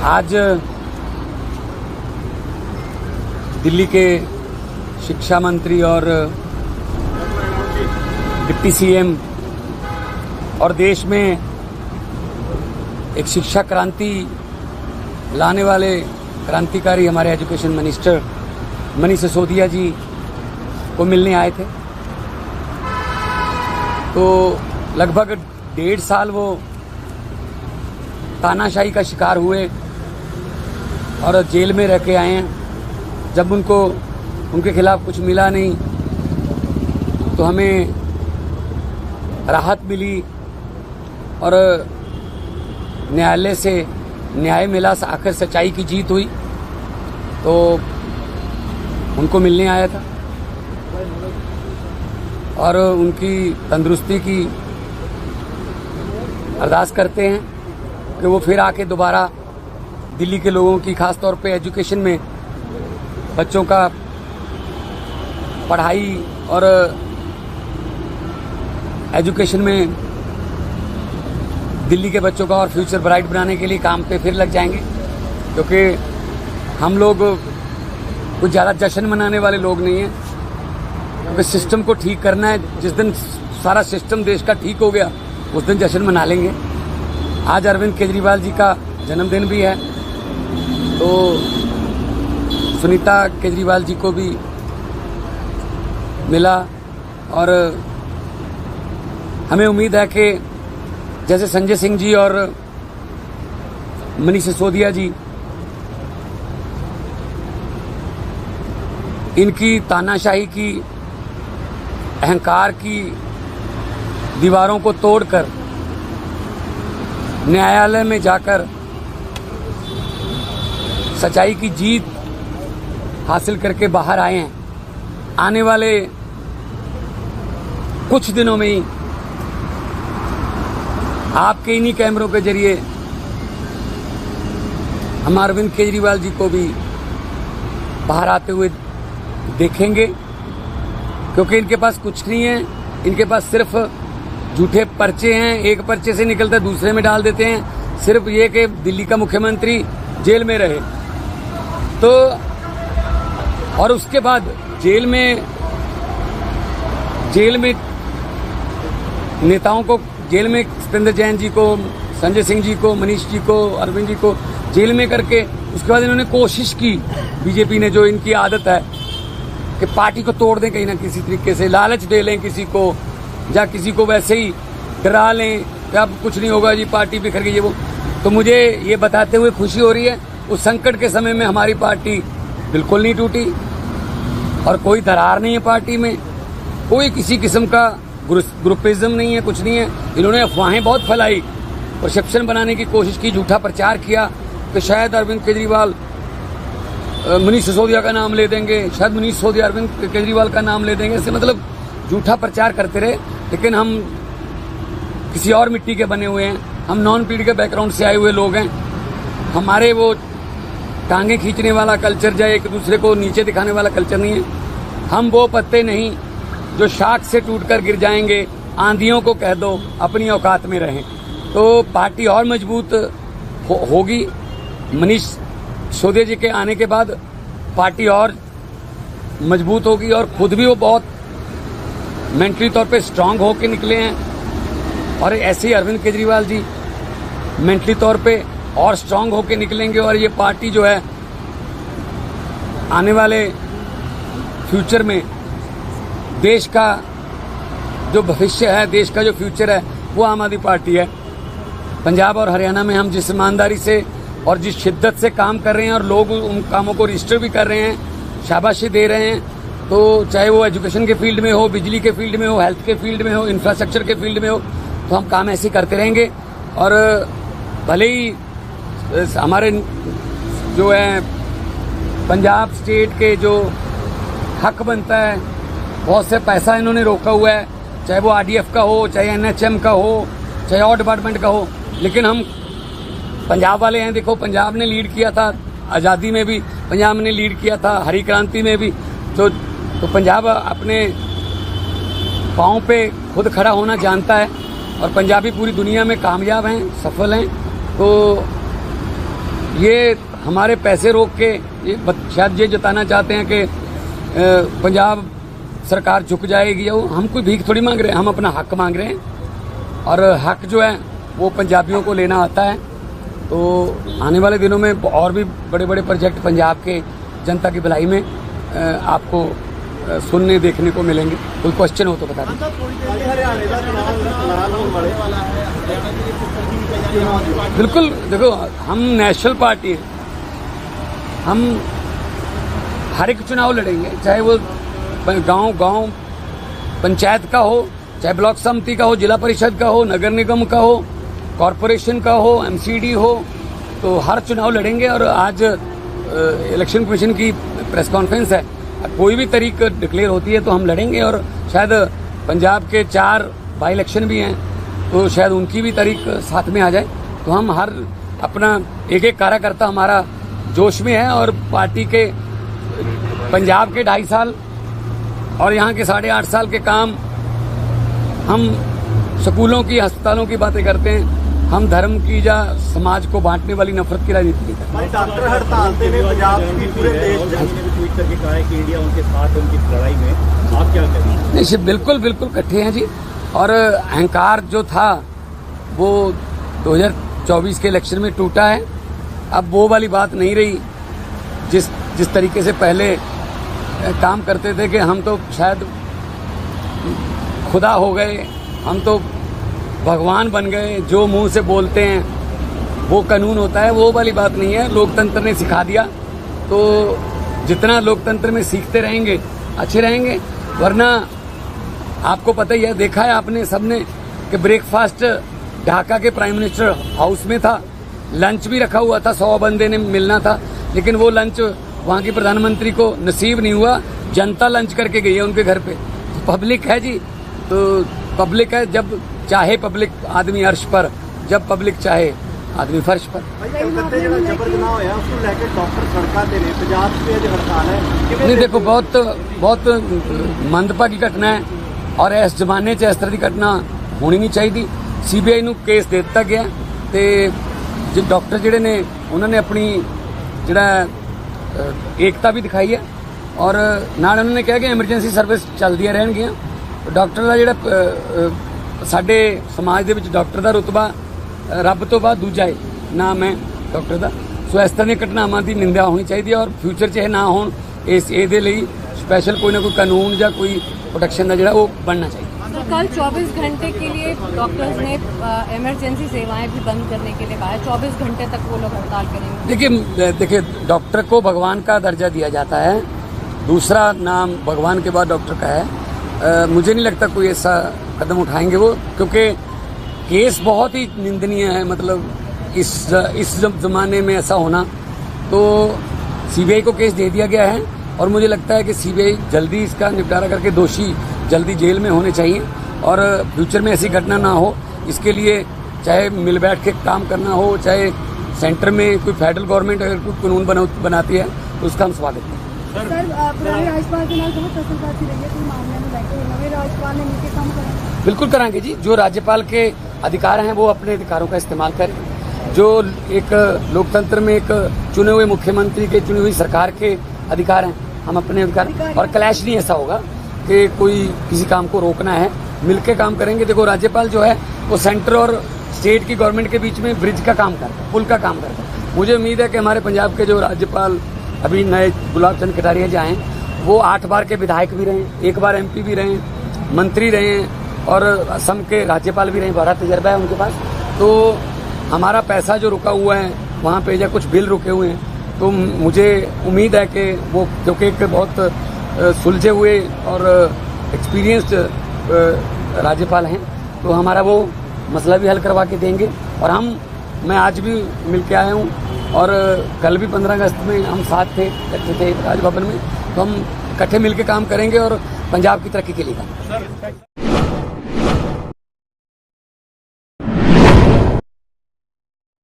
आज दिल्ली के शिक्षा मंत्री और डिप्टी सीएम और देश में एक शिक्षा क्रांति लाने वाले क्रांतिकारी हमारे एजुकेशन मिनिस्टर मनीष सिसोदिया जी को मिलने आए थे। तो लगभग 1.5 साल वो तानाशाही का शिकार हुए और जेल में रह के आए हैं। जब उनके खिलाफ कुछ मिला नहीं तो हमें राहत मिली और न्यायालय से न्याय मिला, आखिर सच्चाई की जीत हुई। तो उनको मिलने आया था और उनकी तंदुरुस्ती की अरदास करते हैं कि वो फिर आके दोबारा दिल्ली के लोगों की, खास तौर पे एजुकेशन में बच्चों का पढ़ाई और एजुकेशन में दिल्ली के बच्चों का और फ्यूचर ब्राइट बनाने के लिए काम पे फिर लग जाएंगे। क्योंकि हम लोग कुछ ज़्यादा जश्न मनाने वाले लोग नहीं हैं, क्योंकि सिस्टम को ठीक करना है। जिस दिन सारा सिस्टम देश का ठीक हो गया उस दिन जश्न मना लेंगे। आज अरविंद केजरीवाल जी का जन्मदिन भी है, तो सुनीता केजरीवाल जी को भी मिला और हमें उम्मीद है कि जैसे संजय सिंह जी और मनीष सिसोदिया जी इनकी तानाशाही की, अहंकार की दीवारों को तोड़कर न्यायालय में जाकर सच्चाई की जीत हासिल करके बाहर आए हैं। आने वाले कुछ दिनों में ही आपके इन्हीं कैमरों के जरिए हम अरविंद केजरीवाल जी को भी बाहर आते हुए देखेंगे। क्योंकि इनके पास कुछ नहीं है, इनके पास सिर्फ झूठे पर्चे हैं। एक पर्चे से निकलता दूसरे में डाल देते हैं, सिर्फ ये कि दिल्ली का मुख्यमंत्री जेल में रहे। तो और उसके बाद जेल में नेताओं को, जेल में सत्येंद्र जैन जी को, संजय सिंह जी को, मनीष जी को, अरविंद जी को जेल में करके उसके बाद इन्होंने कोशिश की, बीजेपी ने, जो इनकी आदत है कि पार्टी को तोड़ दें कहीं ना किसी तरीके से, लालच दे लें किसी को, या किसी को वैसे ही डरा लें कि अब कुछ नहीं होगा जी, पार्टी बिखर गई, ये वो। तो मुझे ये बताते हुए खुशी हो रही है, उस संकट के समय में हमारी पार्टी बिल्कुल नहीं टूटी और कोई दरार नहीं है पार्टी में, कोई किसी किस्म का ग्रुपिज्म नहीं है, कुछ नहीं है। इन्होंने अफवाहें बहुत फैलाई, परसेप्शन बनाने की कोशिश की, झूठा प्रचार किया कि शायद अरविंद केजरीवाल मनीष सिसोदिया का नाम ले देंगे, शायद मनीष सिसोदिया अरविंद केजरीवाल का नाम ले देंगे। इससे मतलब झूठा प्रचार करते रहे। लेकिन हम किसी और मिट्टी के बने हुए हैं, हम नॉन पीढ़ी बैकग्राउंड से आए हुए लोग हैं। हमारे वो टांगे खींचने वाला कल्चर, या एक दूसरे को नीचे दिखाने वाला कल्चर नहीं है। हम वो पत्ते नहीं जो शाख से टूटकर गिर जाएंगे। आंधियों को कह दो अपनी औकात में रहें। तो पार्टी और मजबूत होगी। मनीष सिसोदिया जी के आने के बाद पार्टी और मजबूत होगी और खुद भी वो बहुत मेंटली तौर पे स्ट्रांग होके निकले हैं। और ऐसे ही अरविंद केजरीवाल जी मेंटली तौर पे और स्ट्रांग होके निकलेंगे। और ये पार्टी जो है आने वाले फ्यूचर में देश का जो भविष्य है, देश का जो फ्यूचर है, वो आम आदमी पार्टी है। पंजाब और हरियाणा में हम जिस ईमानदारी से और जिस शिद्दत से काम कर रहे हैं और लोग उन कामों को रजिस्टर भी कर रहे हैं, शाबाशी दे रहे हैं, तो चाहे वो एजुकेशन के फील्ड में हो, बिजली के फील्ड में हो, हेल्थ के फील्ड में हो, इंफ्रास्ट्रक्चर के फील्ड में हो, तो हम काम ऐसे करते रहेंगे। और भले ही हमारे जो है पंजाब स्टेट के जो हक बनता है, बहुत से पैसा इन्होंने रोका हुआ है, चाहे वो आरडीएफ का हो, चाहे एनएचएम का हो, चाहे और डिपार्टमेंट का हो। लेकिन हम पंजाब वाले हैं। देखो, पंजाब ने लीड किया था आज़ादी में भी, पंजाब ने लीड किया था हरी क्रांति में भी। तो पंजाब अपने पाँव पे खुद खड़ा होना जानता है और पंजाबी पूरी दुनिया में कामयाब हैं, सफल हैं। तो ये हमारे पैसे रोक के शायद ये जताना चाहते हैं कि पंजाब सरकार झुक जाएगी। हम कोई भीख थोड़ी मांग रहे हैं, हम अपना हक मांग रहे हैं और हक जो है वो पंजाबियों को लेना आता है। तो आने वाले दिनों में और भी बड़े बड़े प्रोजेक्ट पंजाब के जनता की भलाई में आपको सुनने देखने को मिलेंगे। कोई क्वेश्चन हो तो बता दें। बिल्कुल, देखो हम नेशनल पार्टी हैं, हम हर एक चुनाव लड़ेंगे, चाहे वो गांव पंचायत का हो, चाहे ब्लॉक समिति का हो, जिला परिषद का हो, नगर निगम का हो, कॉरपोरेशन का हो, एमसीडी हो, तो हर चुनाव लड़ेंगे। और आज इलेक्शन कमीशन की प्रेस कॉन्फ्रेंस है, कोई भी तारीख डिक्लेयर होती है तो हम लड़ेंगे। और शायद पंजाब के 4 बाई इलेक्शन भी हैं, तो शायद उनकी भी तारीख साथ में आ जाए। तो हम हर अपना एक एक कार्यकर्ता हमारा जोश में है और पार्टी के पंजाब के 2.5 साल और यहाँ के 8.5 साल के काम, हम स्कूलों की, अस्पतालों की बातें करते हैं, हम धर्म की या समाज को बांटने वाली नफरत की राजनीति नहीं करते। डॉक्टर हड़ताल ने पंजाब की पूरे देश ट्वीट करके कहा है कि इंडिया उनके साथ, उनकी लड़ाई में आप क्या करेंगे? नहीं, बिल्कुल इकट्ठे हैं जी। और अहंकार जो था वो 2024 के इलेक्शन में टूटा है। अब वो वाली बात नहीं रही जिस तरीके से पहले काम करते थे कि हम तो शायद खुदा हो गए, हम तो भगवान बन गए, जो मुंह से बोलते हैं वो कानून होता है। वो वाली बात नहीं है, लोकतंत्र ने सिखा दिया। तो जितना लोकतंत्र में सीखते रहेंगे अच्छे रहेंगे। वरना आपको पता ही है, देखा है आपने सबने कि ब्रेकफास्ट ढाका के प्राइम मिनिस्टर हाउस में था, लंच भी रखा हुआ था, 100 बंदे ने मिलना था, लेकिन वो लंच वहां के प्रधानमंत्री को नसीब नहीं हुआ। जनता लंच करके गई है उनके घर पे। पब्लिक है जी, तो पब्लिक है, जब चाहे पब्लिक आदमी अर्श पर, जब पब्लिक चाहे आदमी फर्श पर। नहीं, देखो बहुत मंदभागी घटना है और इस जमाने च इस तरह की घटना होनी नहीं चाहिए। सीबीआई ਨੂੰ केस दे दिता गया ਤੇ जो डॉक्टर ਜਿਹੜੇ ने उन्होंने अपनी ਜਿਹੜਾ एकता भी दिखाई है और ਨਾਲ उन्होंने कहा कि एमरजेंसी सर्विस ਚੱਲਦੀਆਂ ਰਹਿਣਗੀਆਂ। डॉक्टर ਦਾ ਜਿਹੜਾ ਸਾਡੇ समाज ਦੇ ਵਿੱਚ डॉक्टर ਦਾ रुतबा ਰੱਬ ਤੋਂ ਬਾਅਦ ਦੂਜਾ ਹੈ ਨਾਮ ਹੈ डॉक्टर ਦਾ। ਸੋ ਇਸ ਤਰ੍ਹਾਂ ਦੀਆਂ ਘਟਨਾਵਾਂ ਦੀ ਨਿੰਦਾ ਹੋਣੀ ਚਾਹੀਦੀ ਹੈ और ਫਿਊਚਰ 'ਚ ਇਹ ਨਾ ਹੋਣ। ਇਹਦੇ ਲਈ स्पेशल कोई ना कोई कानून या कोई प्रोटेक्शन का जो बनना चाहिए। सर, कल 24 घंटे के लिए डॉक्टर्स ने इमरजेंसी सेवाएं भी बंद करने के लिए कहा है। 24 घंटे तक वो लोग हड़ताल करेंगे। देखिए डॉक्टर को भगवान का दर्जा दिया जाता है, दूसरा नाम भगवान के बाद डॉक्टर का है। मुझे नहीं लगता कोई ऐसा कदम उठाएंगे वो, क्योंकि केस बहुत ही निंदनीय है। मतलब इस जमाने में ऐसा होना, तो सीबीआई को केस दे दिया गया है और मुझे लगता है कि सीबीआई जल्दी इसका निपटारा करके दोषी जल्दी जेल में होने चाहिए और फ्यूचर में ऐसी घटना ना हो। इसके लिए चाहे मिल बैठ के काम करना हो, चाहे सेंटर में कोई फेडरल गवर्नमेंट अगर कोई कानून बनाती है तो उसका हम स्वागत करें। बिल्कुल कराएंगे जी, जो राज्यपाल के अधिकार हैं वो अपने अधिकारों का इस्तेमाल करें। जो एक लोकतंत्र में एक चुने हुए मुख्यमंत्री के, चुनी हुई सरकार के अधिकार हैं, हम अपने अधिकार, और क्लैश नहीं ऐसा होगा कि कोई किसी काम को रोकना है, मिलके काम करेंगे। देखो राज्यपाल जो है वो सेंटर और स्टेट की गवर्नमेंट के बीच में ब्रिज का काम करता है, पुल का काम करता है। मुझे उम्मीद है कि हमारे पंजाब के जो राज्यपाल अभी नए गुलाब चंद कटारिया जो आए, वो 8 बार के विधायक भी रहे, 1 बार MP भी रहे, मंत्री रहे और असम के राज्यपाल भी रहे, बड़ा तजर्बा है उनके पास। तो हमारा पैसा जो रुका हुआ है वहाँ पे या कुछ बिल रुके हुए हैं, तो मुझे उम्मीद है कि वो, क्योंकि एक बहुत सुलझे हुए और एक्सपीरियंस्ड राज्यपाल हैं, तो हमारा वो मसला भी हल करवा के देंगे। और मैं आज भी मिल के आया हूँ और कल भी 15 अगस्त में हम साथ थे, इकट्ठे थे राजभवन में, तो हम इकट्ठे मिल के काम करेंगे और पंजाब की तरक्की के लिए काम।